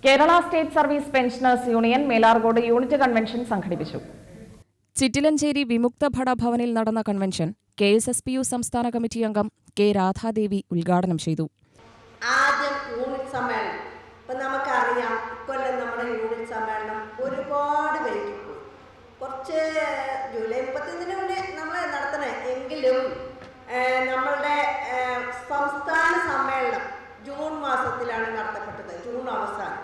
Kerala state service pensioners union Melarkode unit convention സംഘടിപ്പിച്ചു. ചിറ്റിലഞ്ചേരി വിമുക്ത ഭട ഭവനിൽ നടന്ന കൺവെൻഷൻ KSSPU സംസ്ഥാന കമ്മിറ്റി അംഗം K. രാധാദേവി ഉദ്ഘാടനം ചെയ്തു. ആദ്യം യൂണിറ്റ് സമ്മേളനം. ഇപ്പം നമുക്കറിയാം, ഇക്കൊല്ലം നമ്മുടെ യൂണിറ്റ് സമ്മേളനം ഒരുപാട് വൈകി പോയി. കുറച്ച് ജൂലൈ 31 മുന്നേ നമ്മൾ നടത്തണേ എങ്കിലും നമ്മളുടെ സംസ്ഥാന സമ്മേളനം ജൂൺ മാസത്തിലാണ് നടത്തപ്പെട്ടത്. ജൂൺ അവസാനം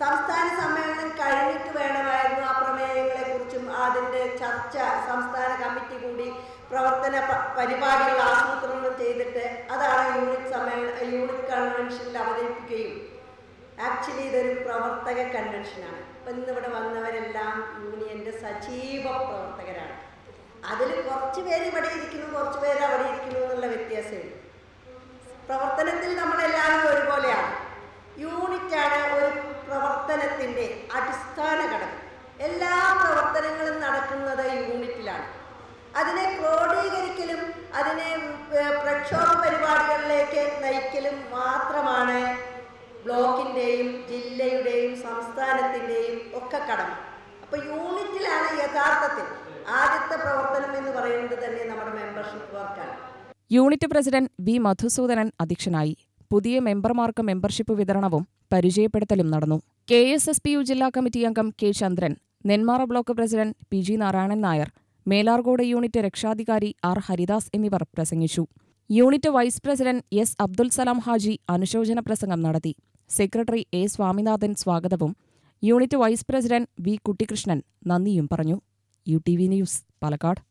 സംസ്ഥാന സമ്മേളനം കഴിഞ്ഞിട്ട് വേണമായിരുന്നു ആ പ്രമേയങ്ങളെക്കുറിച്ചും അതിൻ്റെ ചർച്ച സംസ്ഥാന കമ്മിറ്റി കൂടി പ്രവർത്തന പരിപാടികൾ ആസൂത്രണം ചെയ്തിട്ട് അതാണ് യൂണിറ്റ് കൺവെൻഷനിൽ അവതരിപ്പിക്കുകയും ആക്ച്വലി ഇതൊരു പ്രവർത്തക കൺവെൻഷനാണ്. ഇപ്പം ഇന്നിവിടെ വന്നവരെല്ലാം യൂണിയൻ്റെ സജീവ പ്രവർത്തകരാണ്. അതിൽ കുറച്ച് പേര് ഇവിടെ ഇരിക്കുന്നു, കുറച്ച് പേര് അവിടെ ഇരിക്കുന്നു എന്നുള്ള വ്യത്യാസമേ. പ്രവർത്തനത്തിൽ നമ്മളെല്ലാവരും ഒരുപോലെയാണ്. യൂണിറ്റാണ് ഒരു പ്രവർത്തനത്തിൻ്റെ അടിസ്ഥാന ഘടകം. എല്ലാ പ്രവർത്തനങ്ങളും നടക്കുന്നത് യൂണിറ്റിലാണ്. അതിനെ ക്രോഡീകരിക്കലും അതിനെ പ്രക്ഷോഭ പരിപാടികളിലേക്ക് നയിക്കലും മാത്രമാണ് ബ്ലോക്കിൻ്റെയും ജില്ലയുടെയും സംസ്ഥാനത്തിൻ്റെയും ഒക്കെ കടമ. അപ്പോൾ യൂണിറ്റിലാണ് യഥാർത്ഥത്തിൽ ആദ്യത്തെ പ്രവർത്തനം എന്ന് പറയുന്നത് തന്നെ നമ്മുടെ മെമ്പർഷിപ്പ് വർക്കാണ്. Unit president V. മധുസൂദനൻ അധ്യക്ഷനായി. പുതിയ മെമ്പർമാർക്ക് മെമ്പർഷിപ്പ് വിതരണവും പരിചയപ്പെടുത്തലും നടന്നു. KSSPU ജില്ലാ കമ്മിറ്റി അംഗം K. Chandran, Nenmara block president PG. Narayanan Nair, Melarcode unit രക്ഷാധികാരി R. ഹരിദാസ് എന്നിവർ പ്രസംഗിച്ചു. Unit vice president S. Abdul Salam Haji അനുശോചന പ്രസംഗം നടത്തി. Secretary A. സ്വാമിനാഥൻ സ്വാഗതവും unit vice president V. Kuttikrishnan നന്ദിയും പറഞ്ഞു. UTV news, Palakkad.